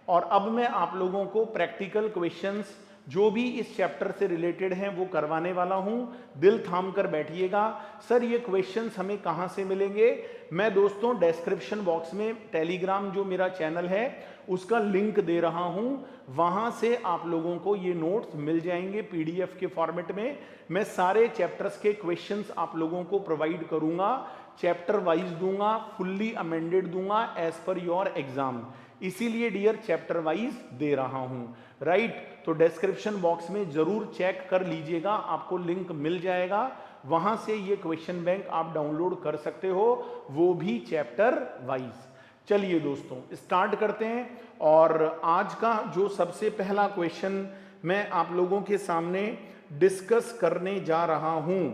और अब मैं आप लोगों को प्रैक्टिकल क्वेश्चंस जो भी इस चैप्टर से रिलेटेड हैं वो करवाने वाला हूं। दिल थाम कर बैठिएगा। सर ये क्वेश्चंस हमें कहां से मिलेंगे? मैं दोस्तों डिस्क्रिप्शन बॉक्स में टेलीग्राम जो मेरा चैनल है उसका लिंक दे रहा हूं, वहां से आप लोगों को ये नोट्स मिल जाएंगे पीडीएफ के फॉर्मेट में। मैं सारे चैप्टर्स के क्वेश्चंस आप लोगों को प्रोवाइड करूंगा, चैप्टर वाइज दूंगा, फुल्ली अमेंडेड दूंगा एज पर योर एग्जाम। इसीलिए डियर चैप्टर वाइज दे रहा हूं, राइट। तो डिस्क्रिप्शन बॉक्स में जरूर चेक कर लीजिएगा, आपको लिंक मिल जाएगा, वहां से ये क्वेश्चन बैंक आप डाउनलोड कर सकते हो, वो भी चैप्टर वाइज। चलिए दोस्तों स्टार्ट करते हैं। और आज का जो सबसे पहला क्वेश्चन मैं आप लोगों के सामने डिस्कस करने जा रहा हूं,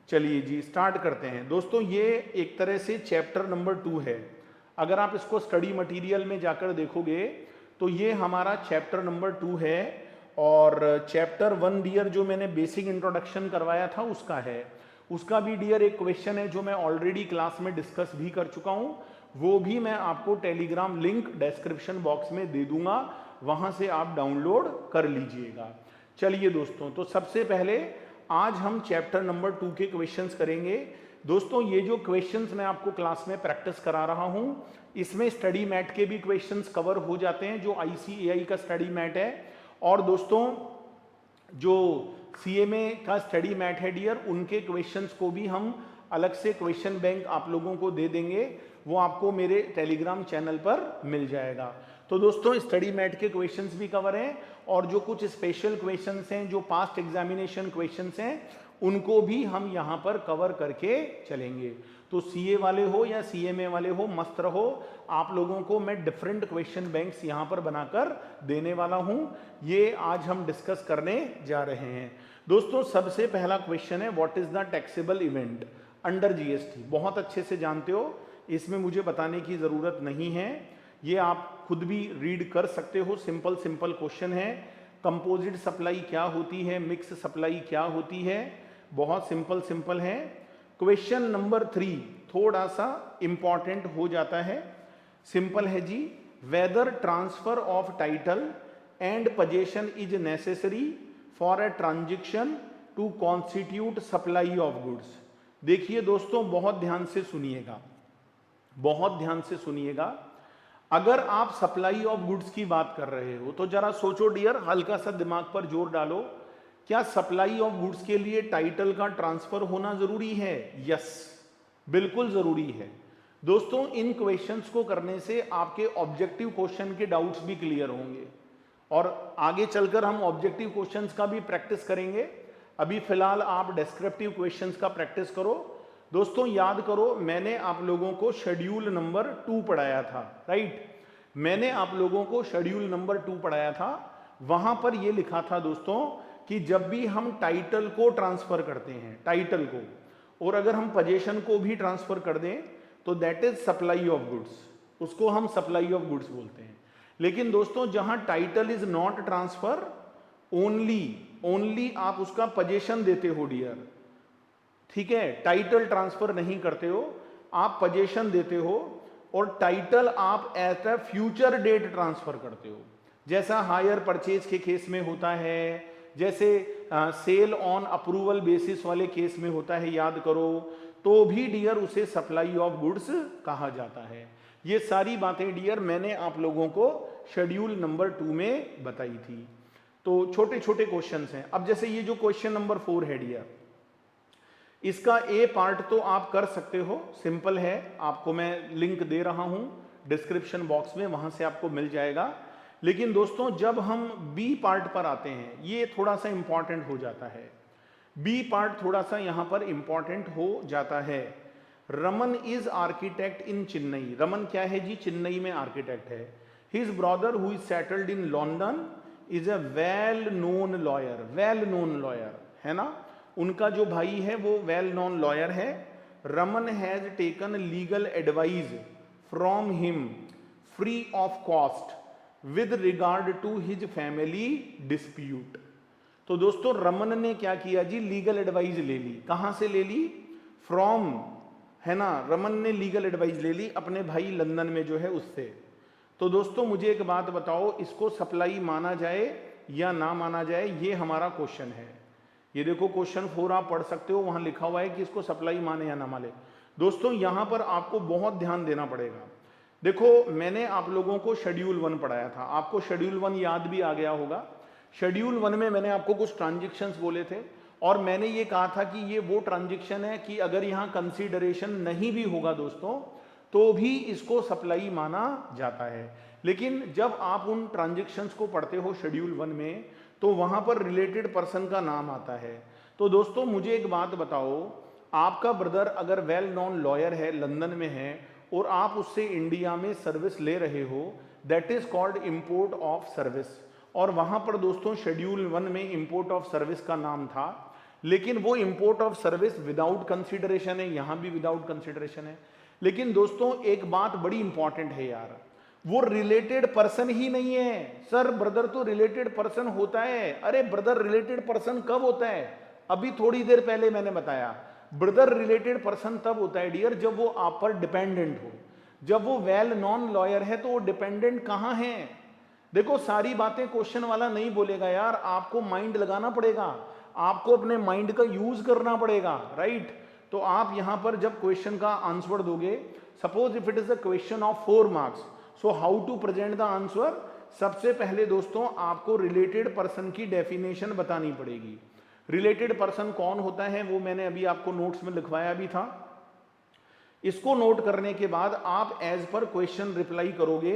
चलिए जी स्टार्ट करते हैं। दोस्तों ये एक तरह से चैप्टर नंबर 2 है। अगर आप इसको स्टडी मटेरियल में जाकर देखोगे तो ये हमारा चैप्टर नंबर 2 है, और चैप्टर 1 डियर जो मैंने बेसिक इंट्रोडक्शन करवाया था उसका है। उसका भी डियर एक क्वेश्चन है जो मैं ऑलरेडी क्लास में डिस्कस भी कर चुका हूं, वो भी मैं आपको टेलीग्राम लिंक डिस्क्रिप्शन बॉक्स में दे दूंगा, वहां से आप डाउनलोड कर लीजिएगा। चलिए दोस्तों, तो सबसे पहले आज हम चैप्टर नंबर 2 के क्वेश्चंस करेंगे। दोस्तों ये जो क्वेश्चंस मैं आपको क्लास में प्रैक्टिस करा रहा हूं, इसमें स्टडी मैट के भी क्वेश्चंस कवर हो जाते हैं, जो ICAI का स्टडी मैट है। और दोस्तों जो CMA का स्टडी मैट है डियर, उनके क्वेश्चंस को भी हम अलग से क्वेश्चन बैंक आप लोगों को दे देंगे, वो आपको मेरे टेलीग्राम चैनल पर मिल जाएगा। तो दोस्तों स्टडी मैट के क्वेश्चंस भी कवर हैं, और जो कुछ स्पेशल क्वेश्चंस हैं, जो पास्ट एग्जामिनेशन क्वेश्चंस हैं, उनको भी हम यहाँ पर कवर करके चलेंगे। तो CA वाले हो या CMA वाले हो, मस्त रहो, आप लोगों को मैं डिफरेंट क्वेश्चन बैंक्स यहाँ पर बनाकर देने वाला हूँ। ये आज हम डिस्कस करने जा रहे हैं। दोस्तों सबसे पहला क्वेश्चन है, what is the taxable event under GST? बहुत अच्छे से जानते हो, इसमें मुझे बताने की जरूरत नहीं है, ये आप खुद भी रीड कर सकते हो। सिंपल सिंपल क्वेश्चन है। कंपोजिट सप्लाई क्या होती है, मिक्स सप्लाई क्या होती है, बहुत सिंपल सिंपल है। क्वेश्चन नंबर 3 थोड़ा सा इंपॉर्टेंट हो जाता है, सिंपल है जी। Whether transfer of title and possession is necessary for a transaction to constitute supply of goods. देखिए दोस्तों बहुत ध्यान से सुनिएगा, बहुत ध्यान से सुनिएगा। अगर आप सप्लाई ऑफ गुड्स की बात कर रहे हो तो जरा सोचो डियर, हल्का सा दिमाग पर जोर डालो, क्या सप्लाई ऑफ गुड्स के लिए टाइटल का ट्रांसफर होना जरूरी है? यस, बिल्कुल जरूरी है। दोस्तों इन क्वेश्चंस को करने से आपके ऑब्जेक्टिव क्वेश्चन के डाउट्स भी क्लियर होंगे, और आगे चलकर हम ऑब्जेक्टिव क्वेश्चंस का भी प्रैक्टिस करेंगे। अभी फिलहाल आप डिस्क्रिप्टिव क्वेश्चंस का प्रैक्टिस करो। दोस्तों याद करो, मैंने आप लोगों को शेड्यूल नंबर 2 पढ़ाया था, राइट? मैंने आप लोगों को शेड्यूल नंबर 2 पढ़ाया था, वहां पर यह लिखा था दोस्तों कि जब भी हम टाइटल को ट्रांसफर करते हैं, टाइटल को, और अगर हम पोजीशन को भी ट्रांसफर कर दें तो that is supply of goods, उसको हम सप्लाई ऑफ गुड्स बोलते हैं। लेकिन दोस्तों जहां title is not transfer, only आप उसका पोजीशन देते हो डियर, ठीक है, टाइटल ट्रांसफर नहीं करते हो, आप पोजीशन देते हो, और टाइटल आप at a future date transfer करते हो, जैसा हायर परचेज के केस में होता है, जैसे सेल ऑन अप्रूवल बेसिस वाले केस में होता है, याद करो, तो भी डियर उसे सप्लाई ऑफ गुड्स कहा जाता है। ये सारी बातें डियर मैंने आप लोगों को शेड्यूल नंबर 2 में बताई थी। तो छोटे छोटे क्वेश्चंस हैं। अब जैसे ये जो क्वेश्चन नंबर 4 है डियर, इसका ए पार्ट तो आप कर सकते हो, सिंपल है, आपको मैं लिंक दे रहा हूं डिस्क्रिप्शन बॉक्स में, वहां से आपको मिल जाएगा। लेकिन दोस्तों जब हम बी पार्ट पर आते हैं, ये थोड़ा सा इंपॉर्टेंट हो जाता है, बी पार्ट थोड़ा सा यहां पर इंपॉर्टेंट हो जाता है। रमन इज आर्किटेक्ट इन चेन्नई। रमन क्या है जी? चेन्नई में आर्किटेक्ट है। His brother who is settled in London is a well known lawyer. Well known lawyer है ना, उनका जो भाई है वो वेल नोन लॉयर है। Raman has taken legal advice from him free of cost with regard to his family dispute. तो दोस्तों रमन ने क्या किया जी? लीगल एडवाइस ले ली। कहां से ले ली? फ्रॉम, है ना, रमन ने लीगल एडवाइस ले ली अपने भाई लंदन में जो है उससे। तो दोस्तों मुझे एक बात बताओ, इसको सप्लाई माना जाए या ना माना जाए, ये हमारा क्वेश्चन है। ये देखो क्वेश्चन 4 आप पढ़ सकते हो, वहां लिखा हुआ है कि इसको सप्लाई माने या ना माने। दोस्तों यहां पर आपको बहुत ध्यान देना पड़ेगा। देखो मैंने आप लोगों को शेड्यूल 1 पढ़ाया था, आपको शेड्यूल 1 याद भी आ गया होगा। शेड्यूल 1 में मैंने आपको कुछ ट्रांजेक्शन्स बोले थे और मैंने ये कहा था कि ये वो ट्रांजेक्शन है कि अगर यहां कंसीडरेशन नहीं भी होगा दोस्तों तो भी इसको सप्लाई माना जाता है। लेकिन जब आप उन ट्रांजेक्शन्स को पढ़ते हो शेड्यूल 1 में तो वहां पर रिलेटेड पर्सन का नाम आता है। तो दोस्तों मुझे एक बात बताओ, आपका ब्रदर अगर वेल नोन लॉयर है, लंदन में है और आप उससे इंडिया में सर्विस ले रहे हो, that is called import of service. और वहां पर दोस्तों शेड्यूल 1 में इंपोर्ट ऑफ सर्विस का नाम था, लेकिन वो import of service without consideration है, यहां भी विदाउट कंसीडरेशन है। लेकिन दोस्तों एक बात बड़ी इंपॉर्टेंट है यार, वो रिलेटेड पर्सन ही नहीं है। सर ब्रदर तो रिलेटेड पर्सन होता है। अरे ब्रदर रिलेटेड पर्सन कब होता है? अभी थोड़ी देर पहले मैंने बताया, ब्रदर रिलेटेड पर्सन तब होता है डियर जब वो आप पर डिपेंडेंट हो। जब वो वेल नॉन लॉयर है तो वो डिपेंडेंट कहां है? देखो सारी बातें क्वेश्चन वाला नहीं बोलेगा यार, आपको माइंड लगाना पड़ेगा, आपको अपने माइंड का यूज करना पड़ेगा, राइट? तो आप यहां पर जब क्वेश्चन का आंसर दोगे, suppose if it is a question of 4 marks, so how to present the answer? सबसे पहले दोस्तों आपको रिलेटेड पर्सन की डेफिनेशन बतानी पड़ेगी। रिलेटेड पर्सन कौन होता है वो मैंने अभी आपको नोट्स में लिखवाया भी था। इसको नोट करने के बाद आप एज पर क्वेश्चन रिप्लाई करोगे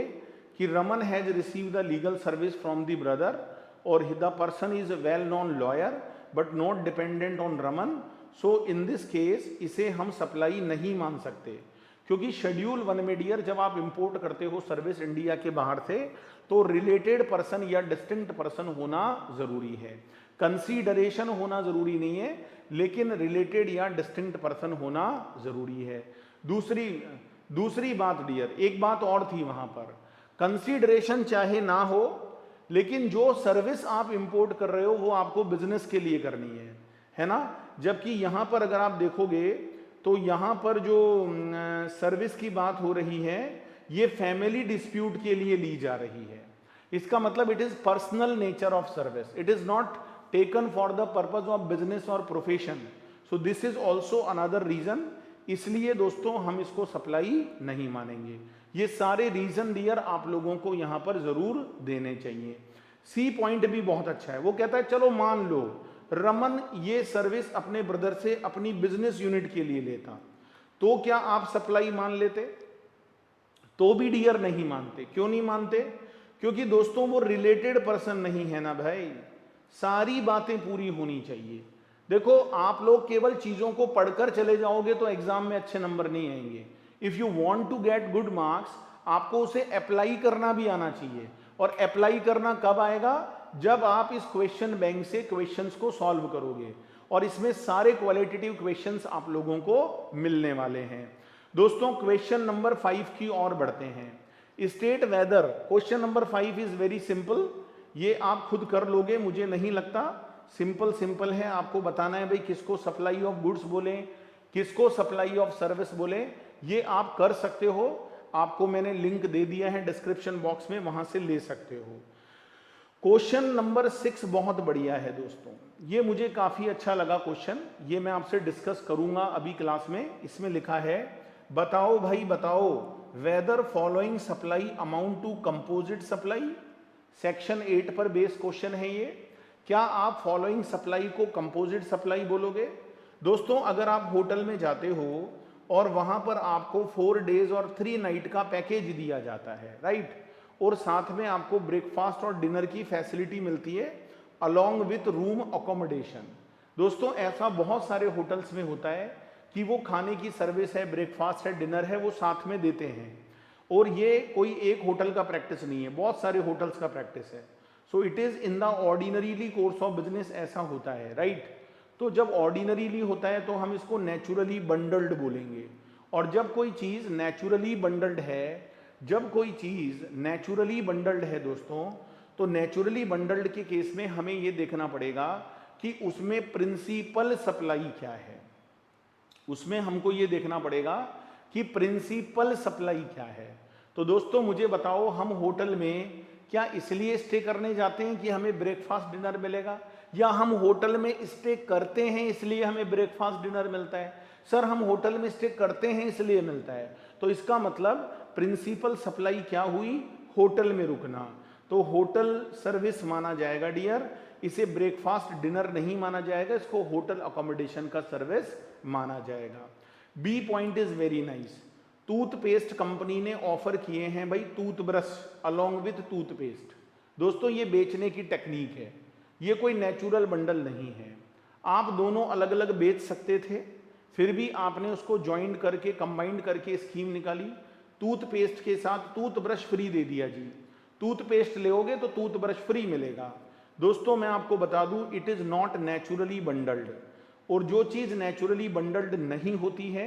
कि Raman has receive the legal service from the brother और the person is well known lawyer but not dependent on Raman. So in this case इसे हम सप्लाई नहीं मान सकते, क्योंकि शेड्यूल 1 में डियर जब आप इंपोर्ट करते हो सर्विस इंडिया के बाहर से तो रिलेटेड पर्सन या डिस्टिंक्ट पर्सन होना जरूरी है। कंसीडरेशन होना जरूरी नहीं है, लेकिन रिलेटेड या डिस्टिंक्ट पर्सन होना जरूरी है। दूसरी बात डियर, एक बात और थी वहां पर, कंसीडरेशन चाहे ना हो लेकिन जो सर्विस आप इंपोर्ट कर रहे हो वो आपको बिजनेस के लिए करनी है ना? जबकि यहां पर अगर आप देखोगे तो यहां पर जो सर्विस की बात हो रही है ये फैमिली डिस्प्यूट के लिए ली जा रही है। इसका मतलब it is personal nature of service, it is not taken for the purpose of business और profession. So this is also another reason. इसलिए दोस्तों हम इसको सप्लाई नहीं मानेंगे। ये सारे रीजन डियर आप लोगों को यहां पर जरूर देने चाहिए। सी पॉइंट भी बहुत अच्छा है, वो कहता है चलो मान लो रमन ये सर्विस अपने ब्रदर से अपनी बिजनेस यूनिट के लिए लेता, तो क्या आप सप्लाई मान लेते? तो भी डियर नहीं मानते। क्यों नहीं मानते? क्योंकि दोस्तों वो रिलेटेड पर्सन नहीं है ना भाई, सारी बातें पूरी होनी चाहिए। देखो आप लोग केवल चीजों को पढ़कर चले जाओगे तो एग्जाम में अच्छे नंबर नहीं आएंगे। If you want to get good marks आपको उसे अप्लाई करना भी आना चाहिए। और अप्लाई करना कब आएगा? जब आप इस क्वेश्चन बैंक से क्वेश्चंस को सॉल्व करोगे, और इसमें सारे क्वालिटेटिव क्वेश्चंस आप लोगों को मिलने वाले हैं। दोस्तों क्वेश्चन नंबर 5 की ओर बढ़ते हैं। State whether, question number 5 is very simple, ये आप खुद कर लोगे मुझे नहीं लगता। सिंपल है, आपको बताना है भाई किसको सप्लाई ऑफ गुड्स बोले, किसको सप्लाई ऑफ सर्विस बोले, ये आप कर सकते हो। आपको मैंने लिंक दे दिया है डिस्क्रिप्शन बॉक्स में, वहां से ले सकते हो। क्वेश्चन नंबर 6 बहुत बढ़िया है दोस्तों, ये मुझे काफी अच्छा लगा क्वेश्चन, ये मैं आपसे डिस्कस करूंगा अभी क्लास में। इसमें लिखा है बताओ भाई बताओ, whether following supply amount to composite supply. Section 8 पर बेस क्वेश्चन है ये। क्या आप फॉलोइंग सप्लाई को कंपोजिट सप्लाई बोलोगे? दोस्तों अगर आप होटल में जाते हो और वहां पर आपको 4 डेज और 3 नाइट का पैकेज दिया जाता है, राइट, और साथ में आपको ब्रेकफास्ट और डिनर की फैसिलिटी मिलती है अलोंग विथ रूम अकोमोडेशन। दोस्तों ऐसा बहुत सारे होटल्स में होता है कि वो खाने की सर्विस है, ब्रेकफास्ट है, डिनर है, वो साथ में देते हैं। और ये कोई एक होटल का प्रैक्टिस नहीं है, बहुत सारे होटल्स का प्रैक्टिस है। So it is in the ordinarily course of business ऐसा होता है, राइट। तो जब ऑर्डिनरीली होता है तो हम इसको नेचुरली बंडल्ड बोलेंगे। और जब कोई चीज नेचुरली बंडल्ड है, जब कोई चीज नेचुरली बंडल्ड है दोस्तों, तो नेचुरली बंडल्ड के केस में हमें यह देखना पड़ेगा कि उसमें प्रिंसिपल सप्लाई क्या है। उसमें हमको यह देखना पड़ेगा कि प्रिंसिपल सप्लाई क्या है। तो दोस्तों मुझे बताओ, हम होटल में क्या इसलिए स्टे करने जाते हैं कि हमें ब्रेकफास्ट डिनर मिलेगा, या हम होटल में स्टे करते हैं इसलिए हमें ब्रेकफास्ट डिनर मिलता है? सर हम होटल में स्टे करते हैं इसलिए मिलता है। तो इसका मतलब प्रिंसिपल सप्लाई क्या हुई? होटल में रुकना। तो होटल सर्विस माना जाएगा डियर, इसे ब्रेकफास्ट डिनर नहीं माना जाएगा, इसको होटल अकोमोडेशन का सर्विस माना जाएगा। B point is very nice. Toothpaste company ने ऑफर किए हैं भाई टूथब्रश अलोंग विथ टूथपेस्ट। दोस्तों ये बेचने की टेक्निक है, ये कोई नेचुरल बंडल नहीं है। आप दोनों अलग अलग बेच सकते थे, फिर भी आपने उसको ज्वाइन करके कंबाइंड करके स्कीम निकाली। टूथपेस्ट के साथ टूथब्रश फ्री दे दिया जी, टूथपेस्ट लोगे तो टूथब्रश फ्री मिलेगा। दोस्तों मैं आपको बता दूं, it is not naturally bundled, और जो चीज नेचुरली बंडल्ड नहीं होती है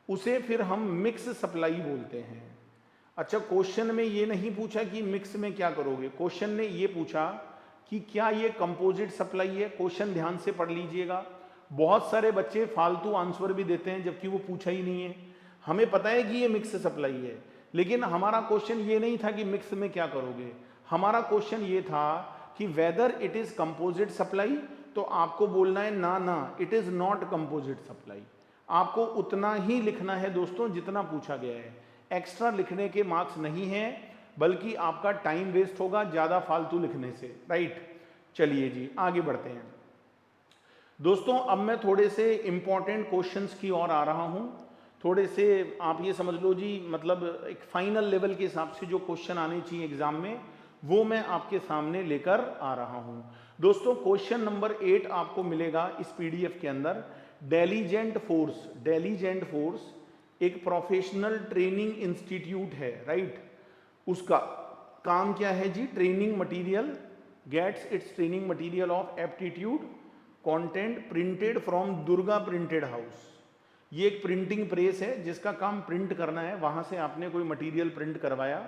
उसे फिर हम मिक्स सप्लाई बोलते हैं। अच्छा, क्वेश्चन में ये नहीं पूछा कि मिक्स में क्या करोगे, क्वेश्चन ने ये पूछा कि क्या ये कंपोजिट सप्लाई है। क्वेश्चन ध्यान से पढ़ लीजिएगा। बहुत सारे बच्चे फालतू आंसर भी देते हैं जबकि वो पूछा ही नहीं है। हमें पता है कि ये मिक्स सप्लाई है, लेकिन हमारा क्वेश्चन ये नहीं था कि मिक्स में क्या करोगे। हमारा क्वेश्चन ये था कि weather it is composite supply, तो आपको बोलना है ना ना it is not composite supply. आपको उतना ही लिखना है दोस्तों जितना पूछा गया है, एक्स्ट्रा लिखने के मार्क्स नहीं है, बल्कि आपका टाइम वेस्ट होगा ज्यादा फालतू लिखने से, राइट। चलिए जी आगे बढ़ते हैं। दोस्तों अब मैं थोड़े से इंपॉर्टेंट क्वेश्चंस की ओर आ रहा हूं। थोड़े से आप ये समझ लो जी, मतलब एक फाइनल लेवल के हिसाब से जो क्वेश्चन आने चाहिए एग्जाम में, वो मैं आपके सामने लेकर आ रहा हूं। दोस्तों क्वेश्चन नंबर 8 आपको मिलेगा इस पीडीएफ के अंदर। डेलीजेंट फोर्स, डेलीजेंट फोर्स एक प्रोफेशनल ट्रेनिंग इंस्टीट्यूट है, राइट। उसका काम क्या है जी? Training material, gets its training material of aptitude content printed from Durga printed house. ये एक प्रिंटिंग प्रेस है जिसका काम प्रिंट करना है, वहां से आपने कोई मटेरियल प्रिंट करवाया।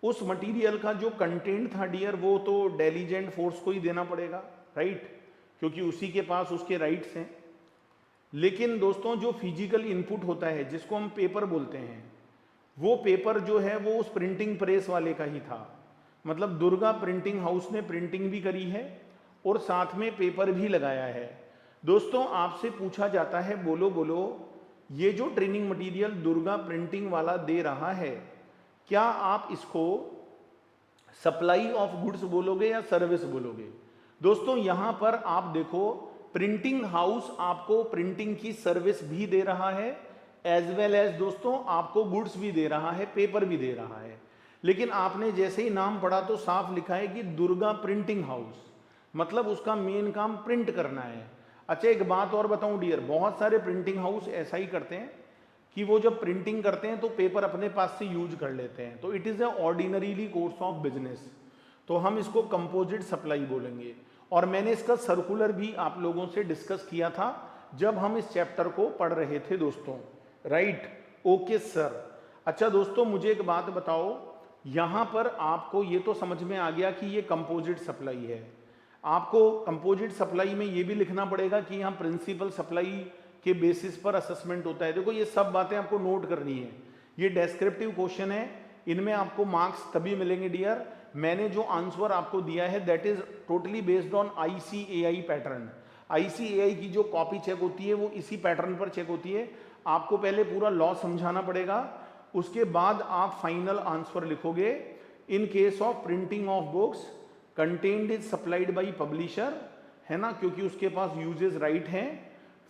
उस मटेरियल का जो कंटेंट था डियर, वो तो डेलीजेंट फोर्स को ही देना पड़ेगा, राइट, क्योंकि उसी के पास उसके राइट्स हैं। लेकिन दोस्तों जो फिजिकल इनपुट होता है जिसको हम पेपर बोलते हैं, वो पेपर जो है वो उस प्रिंटिंग प्रेस वाले का ही था। मतलब दुर्गा प्रिंटिंग हाउस ने प्रिंटिंग भी करी है और साथ में पेपर भी लगाया है। दोस्तों आपसे पूछा जाता है, बोलो बोलो, ये जो ट्रेनिंग मटेरियल दुर्गा प्रिंटिंग वाला दे रहा है, क्या आप इसको सप्लाई ऑफ गुड्स बोलोगे या सर्विस बोलोगे? दोस्तों यहां पर आप देखो, प्रिंटिंग हाउस आपको प्रिंटिंग की सर्विस भी दे रहा है, एज वेल एज दोस्तों आपको गुड्स भी दे रहा है, पेपर भी दे रहा है। लेकिन आपने जैसे ही नाम पढ़ा तो साफ लिखा है कि दुर्गा प्रिंटिंग हाउस, मतलब उसका मेन काम प्रिंट करना है। अच्छा एक बात और बताऊं डियर, बहुत सारे प्रिंटिंग हाउस ऐसा ही करते हैं कि वो जब प्रिंटिंग करते हैं तो पेपर अपने पास से यूज कर लेते हैं, तो it is a ordinarily course of business, तो हम इसको कंपोजिट सप्लाई बोलेंगे। और मैंने इसका सर्कुलर भी आप लोगों से डिस्कस किया था जब हम इस चैप्टर को पढ़ रहे थे दोस्तों, राइट। Okay sir. अच्छा दोस्तों मुझे एक बात बताओ, यहां पर आपको ये तो समझ में आ गया कि ये कंपोजिट सप्लाई है। आपको कंपोजिट सप्लाई में ये भी लिखना पड़ेगा कि यहाँ प्रिंसिपल सप्लाई के बेसिस पर असेसमेंट होता है। देखो ये सब बातें आपको नोट करनी है, ये डेस्क्रिप्टिव क्वेश्चन है, इनमें आपको मार्क्स तभी मिलेंगे डियर। मैंने जो आंसर आपको दिया है that is totally based on ICAI pattern. ICAI की जो कॉपी चेक होती है वो इसी पैटर्न पर चेक होती है। आपको पहले पूरा लॉ समझाना पड़ेगा, उसके बाद आप फाइनल आंसर लिखोगे। In case of printing of books content is supplied by publisher, है ना, क्योंकि उसके पास यूजेस राइट हैं।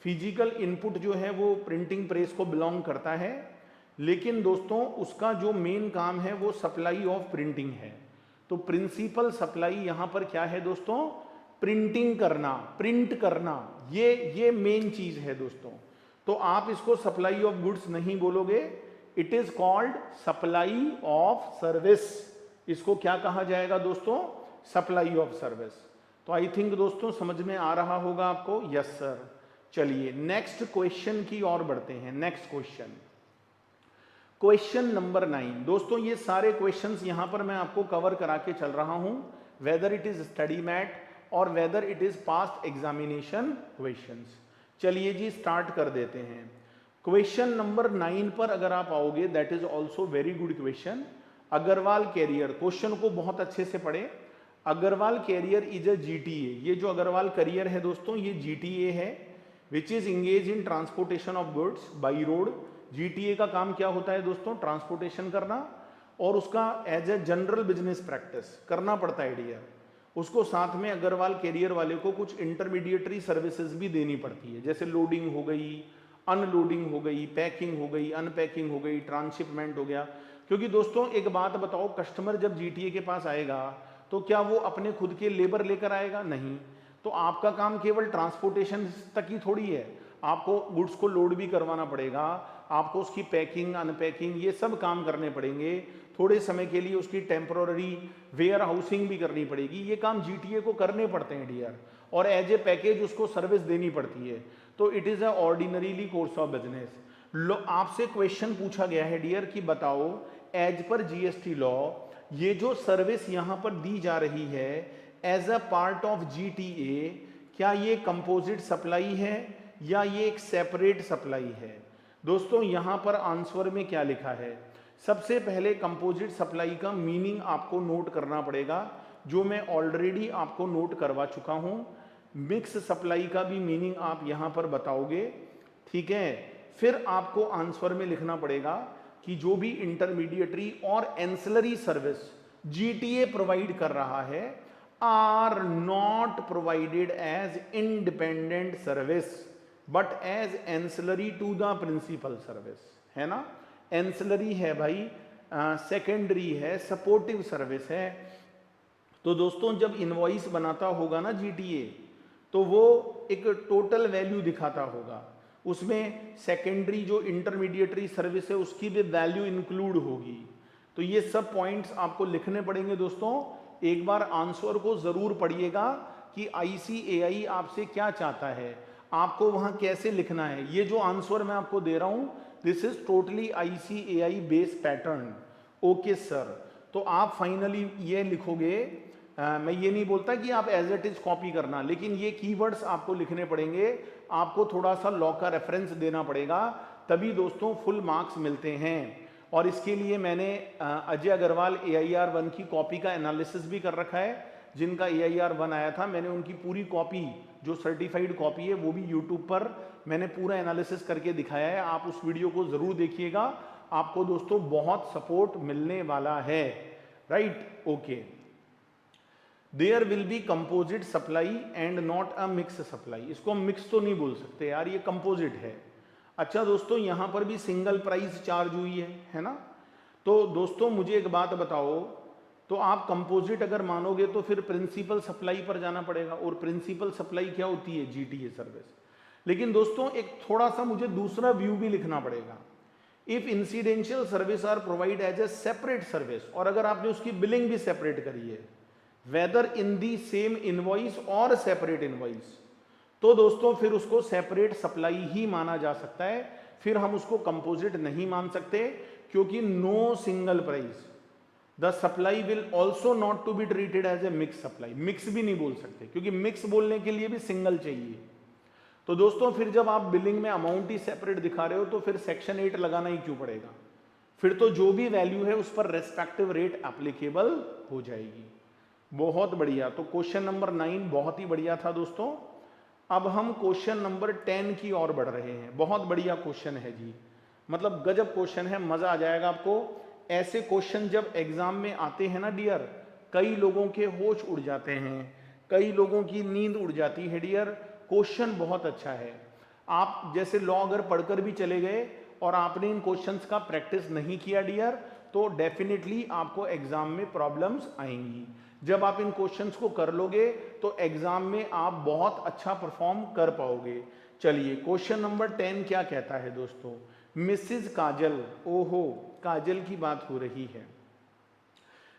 फिजिकल इनपुट जो है वो प्रिंटिंग प्रेस को बिलोंग करता है, लेकिन दोस्तों उसका जो मेन काम है वो सप्लाई ऑफ प्रिंटिंग है। तो प्रिंसिपल सप्लाई यहां पर क्या है दोस्तों? प्रिंटिंग करना, प्रिंट करना, ये मेन चीज है दोस्तों। तो आप इसको सप्लाई ऑफ गुड्स नहीं बोलोगे, it is called supply of service. इसको क्या कहा जाएगा दोस्तों? Supply of service. तो आई थिंक दोस्तों समझ में आ रहा होगा आपको। Yes sir. चलिए नेक्स्ट क्वेश्चन की ओर बढ़ते हैं। Next question, question number 9। दोस्तों ये सारे क्वेश्चंस यहां पर मैं आपको कवर करा के चल रहा हूं, whether it is study mat और whether it is past examination questions. चलिए जी स्टार्ट कर देते हैं। क्वेश्चन नंबर 9 पर अगर आप आओगे, that is also very good question. Agarwal carrier, question को बहुत अच्छे से पढ़े। Agarwal carrier is a GTA, ये जो अग्रवाल करियर है दोस्तों ये जीटीए है, which is engage in transportation of goods by road. GTA का काम क्या होता है दोस्तों? ट्रांसपोर्टेशन करना, और उसका as a general business practice करना पड़ता है डियर। उसको साथ में अग्रवाल कैरियर वाले को कुछ इंटरमीडिएटरी सर्विसेज भी देनी पड़ती है, जैसे लोडिंग हो गई, अनलोडिंग हो गई, पैकिंग हो गई, अनपैकिंग हो गई, ट्रांसशिपमेंट हो गया। क्योंकि दोस्तों एक बात बताओ, कस्टमर जब जीटीए के पास आएगा तो क्या वो अपने खुद के लेबर लेकर आएगा? नहीं। तो आपका काम केवल ट्रांसपोर्टेशन तक ही थोड़ी है, आपको गुड्स को लोड भी करवाना पड़ेगा, आपको उसकी पैकिंग, अनपैकिंग, ये सब काम करने पड़ेंगे। थोड़े समय के लिए उसकी टेम्पररी वेयर हाउसिंग भी करनी पड़ेगी। ये काम जीटीए को करने पड़ते हैं डियर, और एज ए पैकेज उसको सर्विस देनी पड़ती है। तो it is a ordinarily course of business. आपसे क्वेश्चन पूछा गया है डियर कि बताओ एज पर जीएसटी लॉ, ये जो सर्विस यहां पर दी जा रही है as a part of GTA, क्या ये कंपोजिट सप्लाई है या ये एक सेपरेट सप्लाई है? दोस्तों यहां पर आंसर में क्या लिखा है? सबसे पहले कंपोजिट सप्लाई का मीनिंग आपको नोट करना पड़ेगा, जो मैं ऑलरेडी आपको नोट करवा चुका हूं। मिक्स सप्लाई का भी मीनिंग आप यहां पर बताओगे, ठीक है। फिर आपको आंसर में लिखना पड़ेगा कि जो भी इंटरमीडिएटरी और एंसिलरी सर्विस जीटीए प्रोवाइड कर रहा है are not provided as independent service but as ancillary to the principal service, है ना। एंसिलरी है भाई, सेकेंडरी है, सपोर्टिव सर्विस है। तो दोस्तों जब इनवॉइस बनाता होगा ना जीटीए, तो वो एक टोटल वैल्यू दिखाता होगा, उसमें सेकेंडरी जो इंटरमीडिएटरी सर्विस है उसकी भी वैल्यू इंक्लूड होगी। तो ये सब पॉइंट्स आपको लिखने पड़ेंगे दोस्तों। एक बार आंसर को जरूर पढ़िएगा कि आईसीएआई आपसे क्या चाहता है, आपको वहां कैसे लिखना है। ये जो आंसर मैं आपको दे रहा हूं this is totally ICAI based pattern. Okay sir, तो आप फाइनली ये लिखोगे। मैं ये नहीं बोलता कि आप एज इट इज कॉपी करना, लेकिन ये कीवर्ड्स आपको लिखने पड़ेंगे, आपको थोड़ा सा लॉ का रेफरेंस देना पड़ेगा, तभी दोस्तों फुल मार्क्स मिलते हैं। और इसके लिए मैंने अजय अग्रवाल AIR 1 की कॉपी का एनालिसिस भी कर रखा है। जिनका AIR 1 आया था मैंने उनकी पूरी कॉपी, जो सर्टिफाइड कॉपी है, वो भी यूट्यूब पर मैंने पूरा एनालिसिस करके दिखाया है। आप उस वीडियो को जरूर देखिएगा, आपको दोस्तों बहुत सपोर्ट मिलने वाला है। Right, okay. There will be composite supply and not a mix supply. इसको हम मिक्स तो नहीं बोल सकते यार, ये कंपोजिट है। अच्छा दोस्तों यहां पर भी सिंगल प्राइस चार्ज हुई है ना। तो दोस्तों मुझे एक बात बताओ, तो आप कंपोजिट अगर मानोगे तो फिर प्रिंसिपल सप्लाई पर जाना पड़ेगा, और प्रिंसिपल सप्लाई क्या होती है? GTA service. लेकिन दोस्तों एक थोड़ा सा मुझे दूसरा व्यू भी लिखना पड़ेगा। If incidental service are provide as a separate service, और अगर आपने उसकी बिलिंग भी सेपरेट करी है, whether in the same invoice और सेपरेट इनवॉइस, तो दोस्तों फिर उसको सेपरेट सप्लाई ही माना जा सकता है। फिर हम उसको कंपोजिट नहीं मान सकते, क्योंकि no single price, the supply will also not to be treated as a mix supply. Mix भी नहीं बोल सकते, क्योंकि मिक्स बोलने के लिए भी सिंगल चाहिए। तो दोस्तों फिर जब आप बिलिंग में अमाउंट ही सेपरेट दिखा रहे हो तो फिर सेक्शन 8 लगाना ही क्यों पड़ेगा? फिर तो जो भी वैल्यू है उस पर रेस्पेक्टिव रेट एप्लीकेबल हो जाएगी। बहुत बढ़िया। तो क्वेश्चन नंबर 9 बहुत ही बढ़िया था दोस्तों। अब हम क्वेश्चन नंबर 10 की ओर बढ़ रहे हैं। बहुत बढ़िया क्वेश्चन है जी, मतलब गजब क्वेश्चन है, मजा आ जाएगा आपको। ऐसे क्वेश्चन जब एग्जाम में आते हैं ना डियर, कई लोगों के होश उड़ जाते हैं, कई लोगों की नींद उड़ जाती है डियर। क्वेश्चन बहुत अच्छा है। आप जैसे लॉ अगर पढ़कर भी चले गए और आपने इन क्वेश्चंस का प्रैक्टिस नहीं किया डियर, तो डेफिनेटली आपको एग्जाम में प्रॉब्लम्स आएंगी। जब आप इन क्वेश्चंस को कर लोगे तो एग्जाम में आप बहुत अच्छा परफॉर्म कर पाओगे। चलिए क्वेश्चन नंबर 10 क्या कहता है दोस्तों? मिसेस काजल, ओहो काजल की बात हो रही है।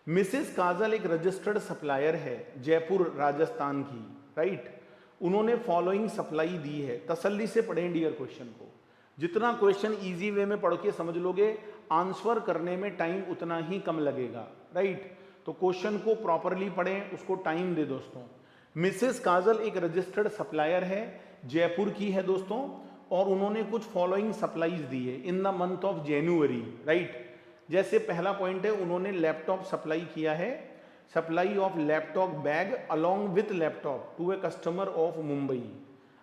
मिसेस काजल एक रजिस्टर्ड सप्लायर है जयपुर राजस्थान की, राइट। उन्होंने फॉलोइंग सप्लाई दी है। तसल्ली से पढ़ें डियर क्वेश्चन को, जितना क्वेश्चन इजी वे में पढ़ के समझ लोगे आंसर करने में टाइम उतना ही कम लगेगा, राइट। तो क्वेश्चन को प्रॉपरली पढ़ें, उसको टाइम दे दोस्तों। मिसेस काजल एक रजिस्टर्ड सप्लायर है, जयपुर की है दोस्तों। और उन्होंने कुछ फॉलोइंग सप्लाईज दी है in the month of January, right. जैसे पहला पॉइंट है, उन्होंने लैपटॉप सप्लाई किया है, supply of laptop bag along with laptop to a customer of Mumbai.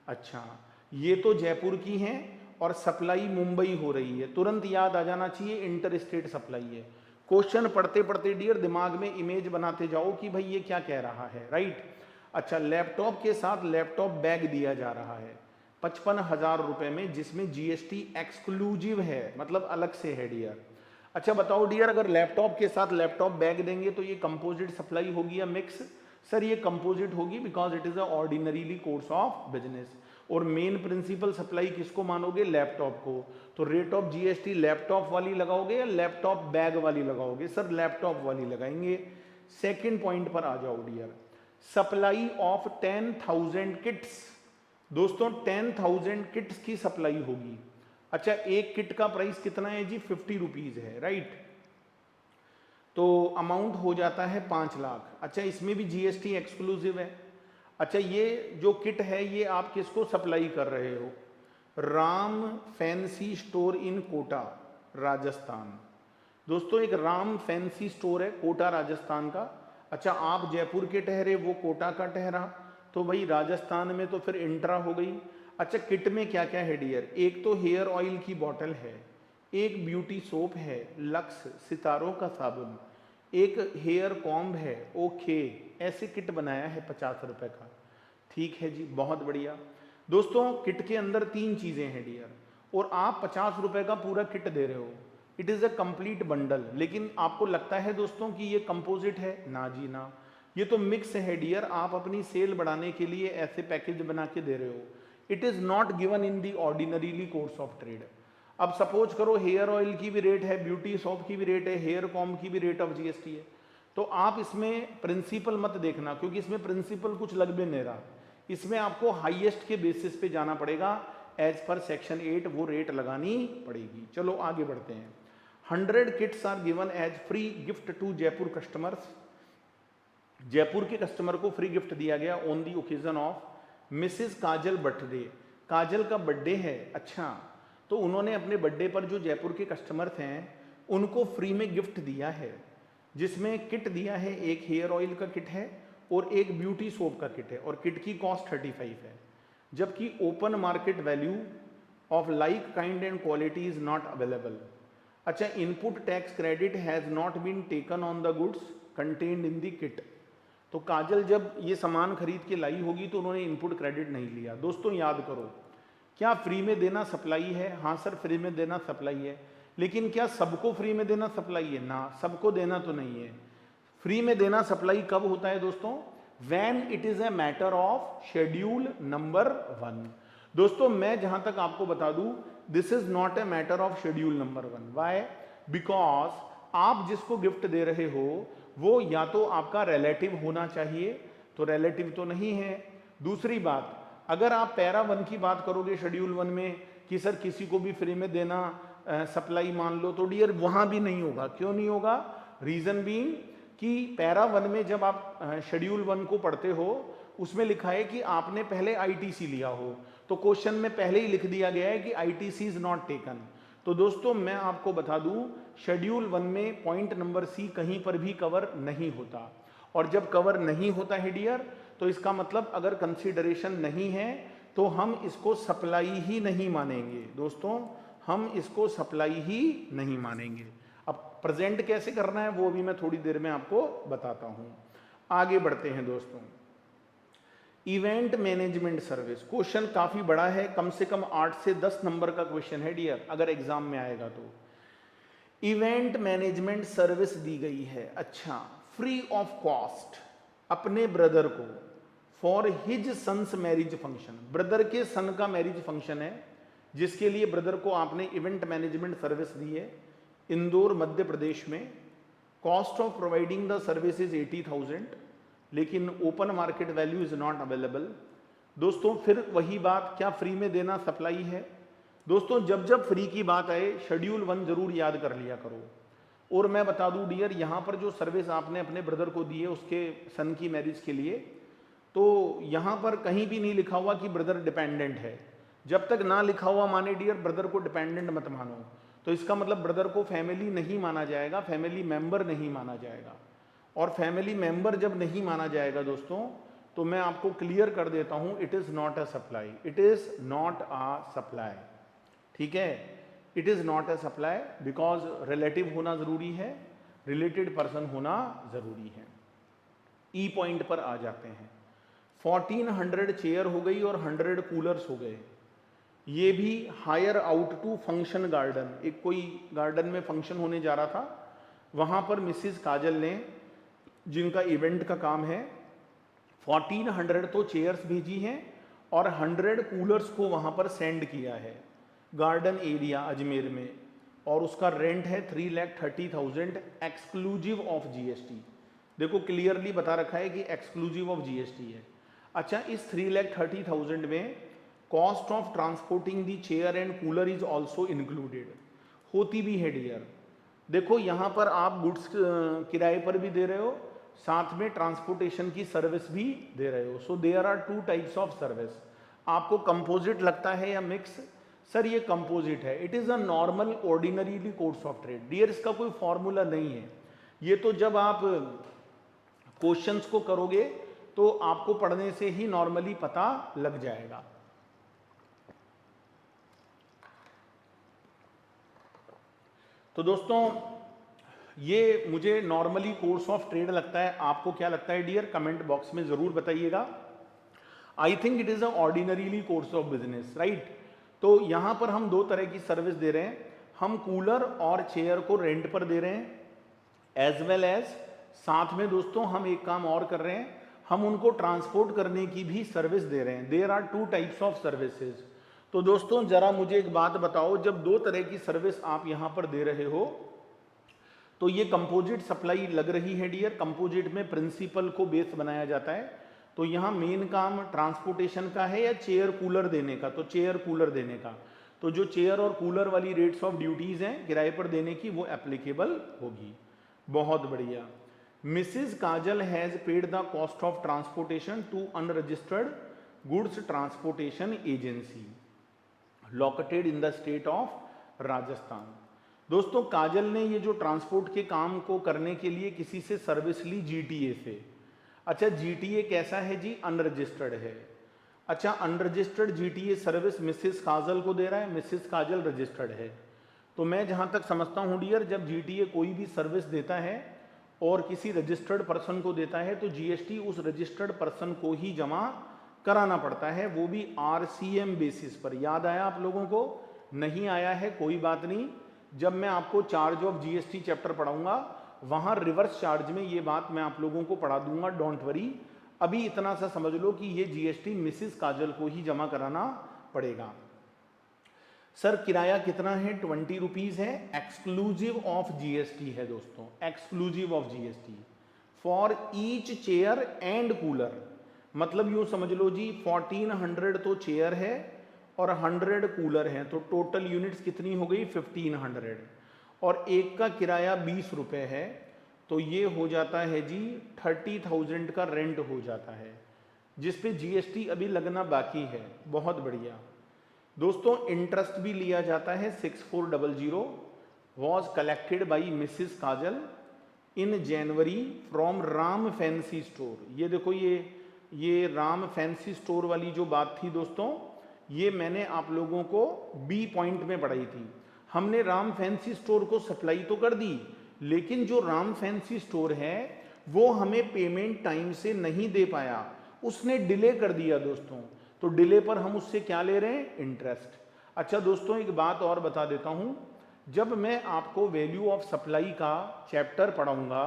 अच्छा, ये तो जयपुर की हैं और सप्लाई मुंबई हो रही है, तुरंत याद आ जाना चाहिए इंटर स्टेट सप्लाई है। क्वेश्चन पढ़ते पढ़ते डियर दिमाग में इमेज बनाते जाओ कि भाई ये क्या कह रहा है, राइट। अच्छा, लैपटॉप के साथ लैपटॉप बैग दिया जा रहा है 55,000 रुपए में, जिसमें जीएसटी एक्सक्लूसिव है, मतलब अलग से है डियर। अच्छा बताओ डियर, अगर लैपटॉप के साथ लैपटॉप बैग देंगे तो ये कंपोजिट सप्लाई होगी या मिक्स? सर ये कंपोजिट होगी, because it is a ordinarily course of business. और मेन प्रिंसिपल सप्लाई किसको मानोगे? लैपटॉप को। तो रेट ऑफ जीएसटी लैपटॉप वाली लगाओगे या लैपटॉप बैग वाली लगाओगे? सर लैपटॉप वाली लगाएंगे। सेकेंड पॉइंट पर आ जाओ डियर, सप्लाई ऑफ 10,000 किट्स। दोस्तों 10,000 किट्स की सप्लाई होगी। अच्छा, एक किट का प्राइस कितना है जी? 50 रुपीज है, राइट। तो अमाउंट हो जाता है 5 लाख। अच्छा, इसमें भी जीएसटी एक्सक्लूसिव है। अच्छा, ये जो किट है ये आप किसको सप्लाई कर रहे हो? Ram fancy store in Kota Rajasthan. दोस्तों एक राम फैंसी स्टोर है कोटा राजस्थान का। अच्छा, आप जयपुर के ठहरे, वो कोटा का ठहरा, तो भाई राजस्थान में तो फिर इंट्रा हो गई। अच्छा, किट में क्या क्या है डियर? एक तो हेयर ऑयल की बॉटल है, एक ब्यूटी सोप है लक्स सितारों का साबुन, एक हेयर कॉम्ब है ओके, ऐसे किट बनाया है 50 रुपए का। ठीक है जी, बहुत बढ़िया। दोस्तों किट के अंदर 3 चीजें हैं डियर, और आप 50 रुपए का पूरा किट दे रहे हो। It is a complete bundle. लेकिन आपको लगता है दोस्तों कि ये कंपोजिट है? ना जी ना, ये तो मिक्स है डियर। आप अपनी सेल बढ़ाने के लिए ऐसे पैकेज बना के दे रहे हो। It is not given in the ordinarily course of trade. अब सपोज करो हेयर ऑयल की भी रेट है, ब्यूटी सोप की भी रेट है, हेयर कॉम की भी रेट ऑफ जीएसटी है, तो आप इसमें प्रिंसिपल मत देखना, क्योंकि इसमें प्रिंसिपल कुछ लग भी नहीं रहा। इसमें आपको हाईएस्ट के बेसिस पे जाना पड़ेगा, एज पर सेक्शन 8 वो रेट लगानी पड़ेगी। चलो आगे बढ़ते हैं। 100 kits are given as free gift to Jaipur customers. Jaipur के कस्टमर को फ्री गिफ्ट दिया गया on the occasion of Mrs Kajal birthday. Kajal का बर्थडे है। अच्छा, तो उन्होंने अपने बर्थडे पर जो जयपुर के कस्टमर्स हैं उनको फ्री में गिफ्ट दिया है, जिसमें किट दिया है, एक हेयर ऑयल का किट है और एक ब्यूटी सोप का किट है, और किट की कॉस्ट 35 है, जबकि open market value of like kind and quality is not available. अच्छा, input tax credit has not been taken on the goods contained in the kit. तो काजल जब ये सामान खरीद के लाई होगी तो उन्होंने इनपुट क्रेडिट नहीं लिया। दोस्तों याद करो, क्या फ्री में देना सप्लाई है? हाँ सर, फ्री में देना सप्लाई है, लेकिन क्या सबको फ्री में देना सप्लाई है? ना, सबको देना तो नहीं है। फ्री में देना सप्लाई कब होता है दोस्तों? When it is a matter of schedule number 1। दोस्तों मैं जहां तक आपको बता दूं, this is not a matter of schedule number 1। Why? Because आप जिसको गिफ्ट दे रहे हो वो या तो आपका रिलेटिव होना चाहिए, तो रिलेटिव तो नहीं है। दूसरी बात, अगर आप पैरा 1 की बात करोगे शेड्यूल 1 में कि सर किसी को भी फ्री में देना सप्लाई मान लो, तो डियर वहां भी नहीं होगा। क्यों नहीं होगा? रीजन बीइंग कि पैरा 1 में जब आप शेड्यूल 1 को पढ़ते हो उसमें लिखा है कि आपने पहले आईटीसी लिया हो, तो क्वेश्चन में पहले ही लिख दिया गया है कि आईटीसी इज नॉट टेकन। तो दोस्तों मैं आपको बता दूं, शेड्यूल 1 में पॉइंट नंबर सी कहीं पर भी कवर नहीं होता, और जब कवर नहीं होता है डियर तो इसका मतलब अगर कंसीडरेशन नहीं है तो हम इसको सप्लाई ही नहीं मानेंगे। दोस्तों हम इसको सप्लाई ही नहीं मानेंगे। अब प्रेजेंट कैसे करना है वो भी मैं थोड़ी देर में आपको बताता हूं। आगे बढ़ते हैं दोस्तों। इवेंट मैनेजमेंट सर्विस, क्वेश्चन काफी बड़ा है, कम से कम 8 से 10 नंबर का क्वेश्चन है डियर, अगर एग्जाम में आएगा तो। इवेंट मैनेजमेंट सर्विस दी गई है, अच्छा, फ्री ऑफ कॉस्ट अपने ब्रदर को for his son's marriage function. Brother के सन का मैरिज फंक्शन है जिसके लिए ब्रदर को आपने इवेंट मैनेजमेंट सर्विस दी है इंदौर मध्य प्रदेश में। Cost of providing the service is 80,000, लेकिन open market value is not available. दोस्तों फिर वही बात, क्या फ्री में देना सप्लाई है? दोस्तों जब जब फ्री की बात आए शेड्यूल 1 जरूर याद कर लिया करो। और मैं बता दूं डियर, यहां पर जो सर्विस आपने अपने ब्रदर को दी है उसके सन की मैरिज के लिए, तो यहां पर कहीं भी नहीं लिखा हुआ कि ब्रदर डिपेंडेंट है। जब तक ना लिखा हुआ माने डियर, ब्रदर को डिपेंडेंट मत मानो। तो इसका मतलब ब्रदर को फैमिली नहीं माना जाएगा, फैमिली मेंबर नहीं माना जाएगा। और फैमिली मेंबर जब नहीं माना जाएगा दोस्तों, तो मैं आपको क्लियर कर देता हूं, it is not a supply, it is not a supply. ठीक है, it is not a supply, because relative होना जरूरी है, रिलेटेड पर्सन होना जरूरी है। ई पॉइंट पर आ जाते हैं। 1400 चेयर हो गई और 100 कूलर्स हो गए। ये भी hire out to function garden, एक कोई गार्डन में फंक्शन होने जा रहा था, वहां पर मिसिस काजल ने, जिनका इवेंट का काम है, 1400 तो चेयर्स भेजी हैं और 100 कूलर्स को वहां पर सेंड किया है गार्डन एरिया अजमेर में, और उसका रेंट है 3,30,000 एक्सक्लूसिव ऑफ जीएसटी। देखो क्लियरली बता रखा है कि एक्सक्लूसिव ऑफ जीएसटी है। अच्छा, इस 3,30,000 में cost of transporting the chair and cooler is also included, होती भी है डियर। देखो यहाँ पर आप गुड्स किराए पर भी दे रहे हो, साथ में ट्रांसपोर्टेशन की सर्विस भी दे रहे हो। So there are 2 types of service. आपको कंपोजिट लगता है या मिक्स? सर ये कंपोजिट है, it is a normal ordinarily course of trade dear, इसका कोई फॉर्मूला नहीं है। ये तो जब आप क्वेश्चंस को करोगे तो आपको पढ़ने से ही नॉर्मली पता लग जाएगा। तो दोस्तों ये मुझे नॉर्मली कोर्स ऑफ ट्रेड लगता है, आपको क्या लगता है डियर, कमेंट बॉक्स में जरूर बताइएगा। I think it is a ordinarily course of business, right. तो यहां पर हम 2 तरह की सर्विस दे रहे हैं, हम कूलर और चेयर को रेंट पर दे रहे हैं, एज वेल एज साथ में दोस्तों हम एक काम और कर रहे हैं, हम उनको ट्रांसपोर्ट करने की भी सर्विस दे रहे हैं। There are 2 types of services. तो दोस्तों जरा मुझे एक बात बताओ, जब 2 तरह की सर्विस आप यहां पर दे रहे हो तो ये कंपोजिट सप्लाई लग रही है डियर। कंपोजिट में प्रिंसिपल को बेस बनाया जाता है, तो यहाँ मेन काम ट्रांसपोर्टेशन का है या चेयर कूलर देने का? तो चेयर कूलर देने का। तो जो चेयर और कूलर वाली रेट्स ऑफ ड्यूटीज हैं किराए पर देने की, वो एप्लीकेबल होगी। बहुत बढ़िया। Mrs Kajal has paid the cost of transportation to unregistered goods transportation agency located in the state of Rajasthan. दोस्तों काजल ने ये जो ट्रांसपोर्ट के काम को करने के लिए किसी से सर्विस ली, जीटीए से। अच्छा जीटीए कैसा है जी? अनरजिस्टर्ड है। अच्छा अनरजिस्टर्ड जीटीए सर्विस मिसिस काजल को दे रहा है, मिसिस काजल रजिस्टर्ड है। तो मैं जहां तक समझता हूं डियर, जब जीटीए कोई भी सर्विस देता है और किसी रजिस्टर्ड पर्सन को देता है तो जीएसटी उस रजिस्टर्ड पर्सन को ही जमा कराना पड़ता है, वो भी आरसीएम बेसिस पर। याद आया आप लोगों को? नहीं आया है कोई बात नहीं, जब मैं आपको चार्ज ऑफ जीएसटी चैप्टर पढ़ाऊंगा वहां रिवर्स चार्ज में ये बात मैं आप लोगों को पढ़ा दूंगा, डोंट वरी। अभी इतना सा समझ लो कि ये जीएसटी मिसिस काजल को ही जमा कराना पड़ेगा। सर किराया कितना है? 20 रुपीज है, एक्सक्लूसिव ऑफ जीएसटी है दोस्तों, exclusive of GST for each chair and cooler. मतलब यूं समझ लो जी 1400 तो चेयर है और 100 कूलर हैं, तो टोटल यूनिट्स कितनी हो गई? 1500, और एक का किराया 20 रुपये है, तो ये हो जाता है जी 30,000 का रेंट हो जाता है, जिस पे जीएसटी अभी लगना बाकी है। बहुत बढ़िया दोस्तों। इंटरेस्ट भी लिया जाता है 6400 was collected by Mrs Kajal in January from Ram fancy store. ये देखो ये राम फैंसी स्टोर वाली जो बात थी दोस्तों, ये मैंने आप लोगों को बी पॉइंट में पढ़ाई थी। हमने राम फैंसी स्टोर को सप्लाई तो कर दी, लेकिन जो राम फैंसी स्टोर है वो हमें पेमेंट टाइम से नहीं दे पाया, उसने डिले कर दिया दोस्तों। तो डिले पर हम उससे क्या ले रहे हैं? इंटरेस्ट। अच्छा दोस्तों एक बात और बता देता हूं, जब मैं आपको वैल्यू ऑफ सप्लाई का चैप्टर पढ़ाऊंगा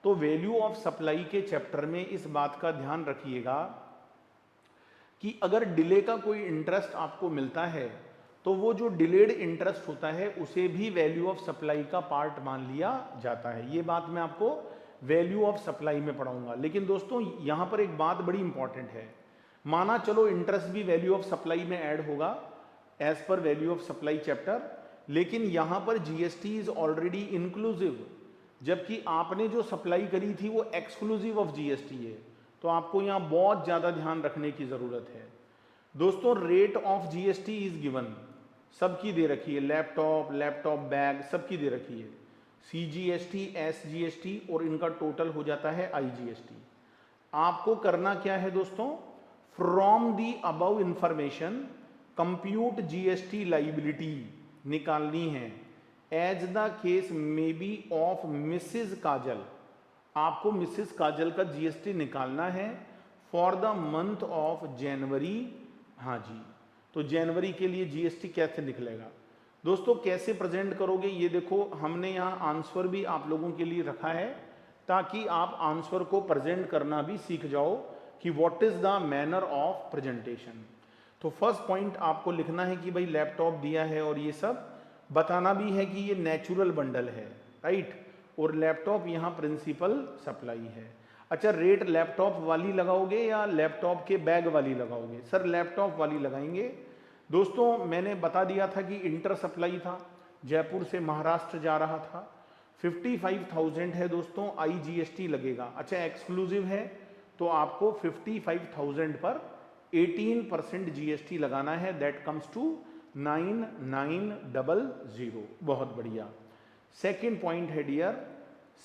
तो वैल्यू ऑफ सप्लाई के चैप्टर में इस बात का ध्यान रखिएगा कि अगर डिले का कोई इंटरेस्ट आपको मिलता है तो वो जो डिलेड इंटरेस्ट होता है उसे भी वैल्यू ऑफ सप्लाई का पार्ट मान लिया जाता है। ये बात मैं आपको वैल्यू ऑफ सप्लाई में पढ़ाऊंगा। लेकिन दोस्तों यहां पर एक बात बड़ी इंपॉर्टेंट है, माना चलो इंटरेस्ट भी वैल्यू ऑफ सप्लाई में ऐड होगा as per value of supply chapter, लेकिन यहां पर जीएसटी इज ऑलरेडी इंक्लूसिव, जबकि आपने जो सप्लाई करी थी वो एक्सक्लूसिव ऑफ जीएसटी है। तो आपको यहां बहुत ज्यादा ध्यान रखने की जरूरत है दोस्तों rate of GST is given, सबकी दे रखी है, लैपटॉप, लैपटॉप बैग सबकी दे रखी है, सीजीएसटी, एसजीएसटी और इनका टोटल हो जाता है आईजीएसटी। आपको करना क्या है दोस्तों, from the above information compute GST liability निकालनी है as the case may be of Mrs Kajal. आपको मिसिज काजल का जीएसटी निकालना है for the month of January. हाँ जी, तो जनवरी के लिए जीएसटी कैसे निकलेगा दोस्तों, कैसे प्रेजेंट करोगे, ये देखो हमने यहाँ आंसर भी आप लोगों के लिए रखा है ताकि आप आंसर को प्रेजेंट करना भी सीख जाओ कि what is the manner of presentation. तो फर्स्ट पॉइंट आपको लिखना है कि भाई लैपटॉप दिया है और ये सब बताना भी है कि ये नेचुरल बंडल है, राइट, और लैपटॉप यहाँ प्रिंसिपल सप्लाई है। अच्छा, रेट लैपटॉप वाली लगाओगे या लैपटॉप के बैग वाली लगाओगे? सर लैपटॉप वाली लगाएंगे। दोस्तों मैंने बता दिया था कि इंटर सप्लाई था, जयपुर से महाराष्ट्र जा रहा था, 55,000 है दोस्तों, आईजीएसटी लगेगा। अच्छा एक्सक्लूसिव है तो आपको 55,000 पर 18% जीएसटी लगाना है, दैट कम्स टू 9900। बहुत बढ़िया। सेकेंड पॉइंट है dear,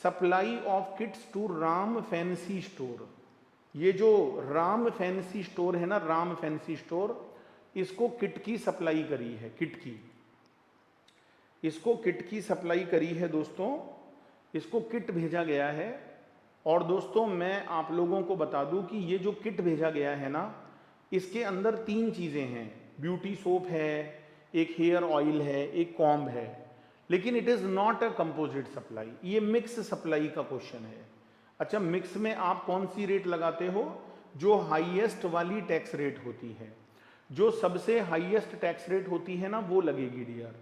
supply of kits to Ram fancy store. ये जो राम फैंसी स्टोर है ना, राम फैंसी स्टोर, इसको किट की सप्लाई करी है, किट की, इसको किट की सप्लाई करी है दोस्तों, इसको किट भेजा गया है। और दोस्तों मैं आप लोगों को बता दूं कि ये जो किट भेजा गया है ना, इसके अंदर 3 चीज़ें हैं, ब्यूटी सोप है, एक हेयर ऑयल है, एक कॉम्ब है, लेकिन it is not a composite supply, ये मिक्स सप्लाई का क्वेश्चन है। अच्छा, मिक्स में आप कौन सी रेट लगाते हो? जो हाईएस्ट वाली टैक्स रेट होती है, जो सबसे हाईएस्ट टैक्स रेट होती है ना वो लगेगी डियर।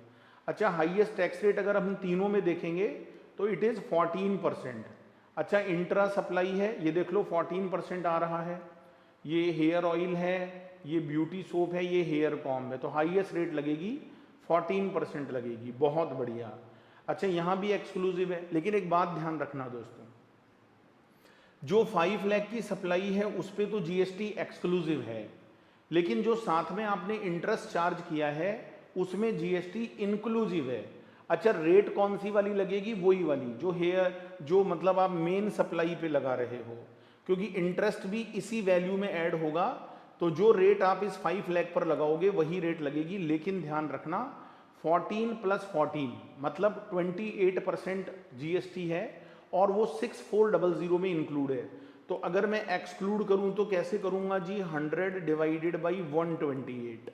अच्छा, हाईएस्ट टैक्स रेट अगर हम तीनों में देखेंगे तो इट इज़ 14%। अच्छा, इंट्रा सप्लाई है, ये देख लो 14% आ रहा है, ये हेयर ऑयल है, ये ब्यूटी सोप है, ये हेयर कॉम्ब है, तो हाईएस्ट रेट लगेगी 14% लगेगी। बहुत बढ़िया। अच्छा, यहाँ भी एक्सक्लूसिव है, लेकिन एक बात ध्यान रखना दोस्तों, जो 5 लाख की सप्लाई है उस पर तो जीएसटी एक्सक्लूसिव है, लेकिन जो साथ में आपने इंटरेस्ट चार्ज किया है उसमें जीएसटी इंक्लूसिव है। अच्छा, रेट कौन सी वाली लगेगी? वही वाली जो हेयर, जो मतलब आप मेन सप्लाई पे लगा रहे हो, क्योंकि इंटरेस्ट भी इसी वैल्यू में ऐड होगा, तो जो रेट आप इस 5 लाख पर लगाओगे वही रेट लगेगी। लेकिन ध्यान रखना 14 + 14 मतलब 28% जीएसटी है और वो 6400 में इंक्लूड है। तो अगर मैं एक्सक्लूड करूं तो कैसे करूंगा जी, 100 डिवाइडेड बाई 128,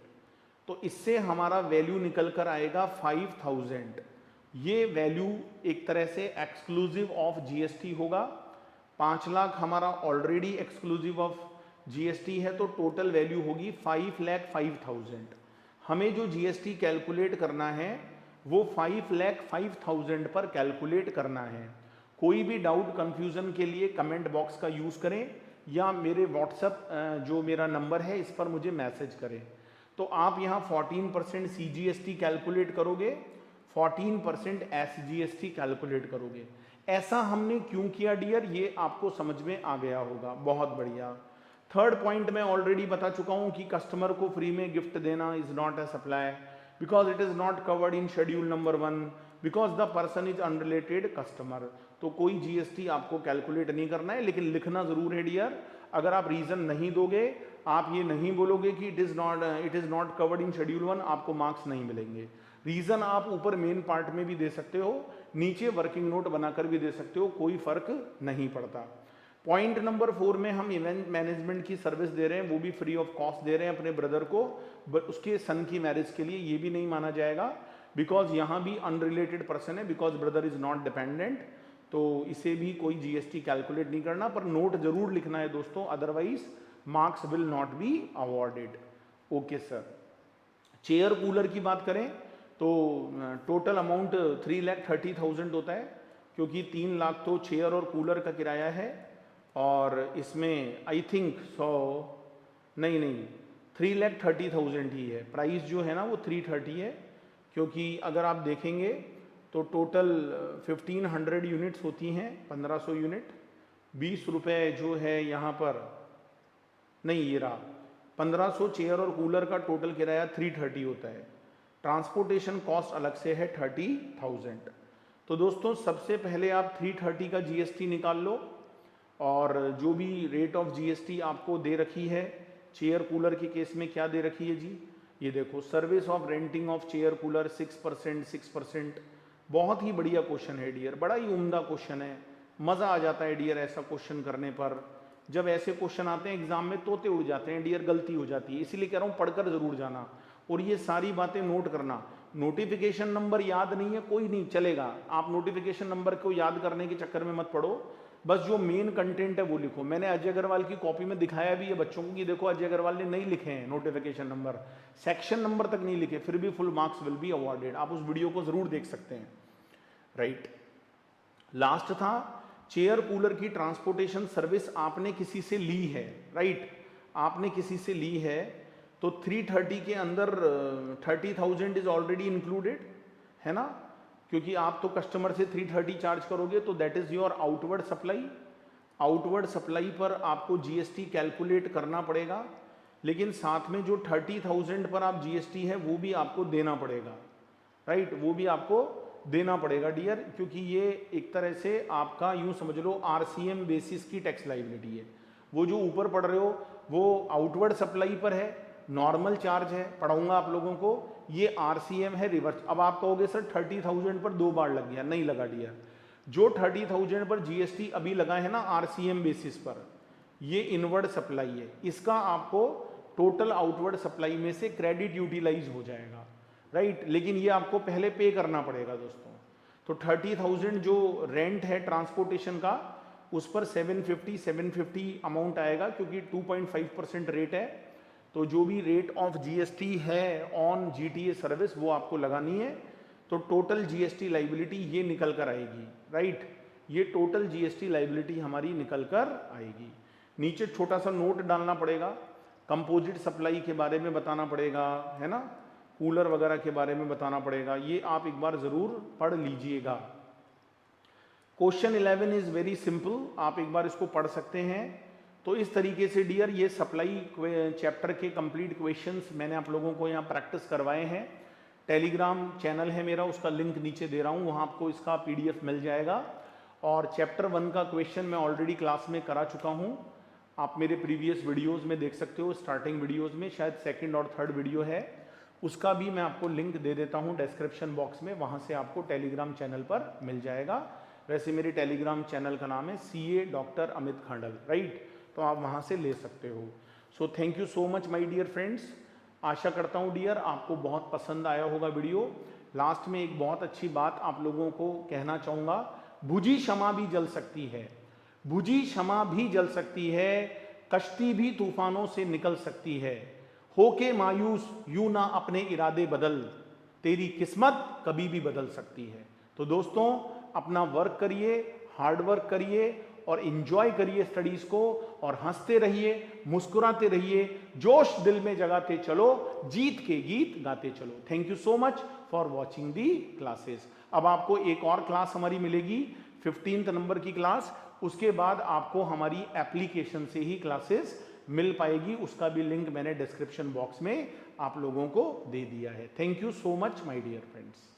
तो इससे हमारा वैल्यू निकल कर आएगा 5000। ये वैल्यू एक तरह से एक्सक्लूसिव ऑफ जीएसटी होगा। 5 लाख हमारा ऑलरेडी एक्सक्लूसिव ऑफ जीएसटी है, तो टोटल वैल्यू होगी 5,05,000। हमें जो जीएसटी कैलकुलेट करना है वो 5,05,000 पर कैलकुलेट करना है। कोई भी डाउट कंफ्यूजन के लिए कमेंट बॉक्स का यूज़ करें या मेरे व्हाट्सएप जो मेरा नंबर है इस पर मुझे मैसेज करें। तो आप यहाँ 14% सीजीएसटी कैलकुलेट करोगे, 14% एसजीएसटी कैलकुलेट करोगे। ऐसा हमने क्यों किया डियर, ये आपको समझ में आ गया होगा। बहुत बढ़िया। थर्ड पॉइंट मैं ऑलरेडी बता चुका हूँ कि कस्टमर को फ्री में गिफ्ट देना is not a supply because it is not covered in schedule number 1 because the person is unrelated customer. तो कोई जीएसटी आपको कैलकुलेट नहीं करना है, लेकिन लिखना जरूर है डियर। अगर आप रीजन नहीं दोगे, आप ये नहीं बोलोगे कि it is not covered in schedule 1, आपको मार्क्स नहीं मिलेंगे। रीजन आप ऊपर मेन पार्ट में भी दे सकते हो, नीचे वर्किंग नोट बनाकर भी दे सकते हो, कोई फर्क नहीं पड़ता। पॉइंट नंबर 4 में हम इवेंट मैनेजमेंट की सर्विस दे रहे हैं, वो भी फ्री ऑफ कॉस्ट दे रहे हैं अपने ब्रदर को, उसके सन की मैरिज के लिए। ये भी नहीं माना जाएगा बिकॉज यहाँ भी अनरिलेटेड पर्सन है, because brother is not dependent, तो इसे भी कोई जीएसटी कैलकुलेट नहीं करना, पर नोट जरूर लिखना है दोस्तों, otherwise marks will not be awarded. Okay sir. Chair cooler की बात करें तो टोटल अमाउंट 3,30,000 होता है, क्योंकि 3 लाख तो चेयर और कूलर का किराया है, और इसमें आई थिंक 3,30,000 ही है। प्राइस जो है ना वो 330 है, क्योंकि अगर आप देखेंगे तो टोटल 1500 यूनिट्स होती हैं, 1500 यूनिट, 20 रुपये जो है यहाँ पर, नहीं ये रहा, 1500 चेयर और कूलर का टोटल किराया 330 होता है। ट्रांसपोर्टेशन कॉस्ट अलग से है 30,000। तो दोस्तों सबसे पहले आप 330 का जीएसटी निकाल लो, और जो भी रेट ऑफ जीएसटी आपको दे रखी है चेयर कूलर के केस में क्या दे रखी है जी, ये देखो, service of renting of chair cooler 6%। बहुत ही बढ़िया क्वेश्चन है डियर, बड़ा ही उम्दा क्वेश्चन है, मज़ा आ जाता है डियर ऐसा क्वेश्चन करने पर। जब ऐसे क्वेश्चन आते हैं एग्जाम में तोते उड़ जाते हैं डियर, गलती हो जाती है, इसीलिए कह रहा हूँ पढ़कर जरूर जाना और ये सारी बातें नोट करना। नोटिफिकेशन नंबर याद नहीं है कोई नहीं चलेगा, आप नोटिफिकेशन नंबर को याद करने के चक्कर में मत पड़ो, बस जो मेन कंटेंट है वो लिखो। मैंने अजय अग्रवाल की कॉपी में दिखाया भी है बच्चों को कि देखो अजय अग्रवाल ने नहीं लिखे हैं नोटिफिकेशन नंबर, सेक्शन नंबर तक नहीं लिखे, फिर भी full marks will be awarded. आप उस वीडियो को जरूर देख सकते हैं। राइट, लास्ट था चेयर कूलर की ट्रांसपोर्टेशन सर्विस आपने किसी से ली है। राइट, आपने किसी से ली है तो 330 के अंदर 30,000 इज ऑलरेडी इंक्लूडेड है ना, क्योंकि आप तो कस्टमर से 330 चार्ज करोगे तो that is your outward supply. Outward supply पर आपको जीएसटी कैलकुलेट करना पड़ेगा, लेकिन साथ में जो 30,000 पर आप जीएसटी है वो भी आपको देना पड़ेगा। राइट, वो भी आपको देना पड़ेगा डियर, क्योंकि ये एक तरह से आपका यूं समझ लो आरसीएम बेसिस की टैक्स लाइबिलिटी है। वो जो ऊपर पढ़ रहे हो वो आउटवर्ड सप्लाई पर है, नॉर्मल चार्ज है, पढ़ाऊंगा आप लोगों को, ये आरसीएम है रिवर्स। अब आप कहोगे सर 30,000 पर 2 बार लग गया, नहीं लगा डियर। जो 30,000 पर जीएसटी अभी लगा है ना आरसीएम बेसिस पर, ये इनवर्ड सप्लाई है, इसका आपको टोटल आउटवर्ड सप्लाई में से क्रेडिट यूटिलाइज हो जाएगा। राइट, लेकिन ये आपको पहले पे करना पड़ेगा दोस्तों। तो 30,000 जो रेंट है ट्रांसपोर्टेशन का उस पर 750 अमाउंट आएगा, क्योंकि 2.5% रेट है। तो जो भी रेट ऑफ जीएसटी है ऑन जीटीए सर्विस वो आपको लगानी है। तो टोटल जीएसटी लाइबिलिटी ये निकल कर आएगी। राइट, ये टोटल जीएसटी लाइबिलिटी हमारी निकल कर आएगी। नीचे छोटा सा नोट डालना पड़ेगा, कंपोजिट सप्लाई के बारे में बताना पड़ेगा, है ना, कूलर वगैरह के बारे में बताना पड़ेगा। ये आप एक बार जरूर पढ़ लीजिएगा। क्वेश्चन 11 इज वेरी सिंपल, आप एक बार इसको पढ़ सकते हैं। तो इस तरीके से डियर ये सप्लाई चैप्टर के कंप्लीट क्वेश्चंस मैंने आप लोगों को यहाँ प्रैक्टिस करवाए हैं। टेलीग्राम चैनल है मेरा, उसका लिंक नीचे दे रहा हूँ, वहाँ आपको इसका पीडीएफ मिल जाएगा। और चैप्टर 1 का क्वेश्चन मैं ऑलरेडी क्लास में करा चुका हूँ, आप मेरे प्रीवियस वीडियोस में देख सकते हो। स्टार्टिंग वीडियोस में शायद 2nd और 3rd वीडियो है, उसका भी मैं आपको लिंक दे देता हूँ डिस्क्रिप्शन बॉक्स में, वहाँ से आपको टेलीग्राम चैनल पर मिल जाएगा। वैसे मेरे टेलीग्राम चैनल का नाम है CA doctor Amit Khandal. Right, तो आप वहाँ से ले सकते हो। So thank you so much my dear friends. आशा करता हूँ डियर आपको बहुत पसंद आया होगा वीडियो। लास्ट में एक बहुत अच्छी बात आप लोगों को कहना चाहूँगा, बुझी क्षमा भी जल सकती है, बुझी क्षमा भी जल सकती है, कश्ती भी तूफानों से निकल सकती है, होके मायूस यूं ना अपने इरादे बदल, तेरी किस्मत कभी भी बदल सकती है। तो दोस्तों अपना वर्क करिए, हार्ड वर्क करिए और एंजॉय करिए स्टडीज को, और हंसते रहिए, मुस्कुराते रहिए, जोश दिल में जगाते चलो, जीत के गीत गाते चलो। Thank you so much for watching the classes. अब आपको एक और क्लास हमारी मिलेगी 15th नंबर की क्लास, उसके बाद आपको हमारी एप्लीकेशन से ही क्लासेस मिल पाएगी, उसका भी लिंक मैंने डिस्क्रिप्शन बॉक्स में आप लोगों को दे दिया है। Thank you so much my dear friends.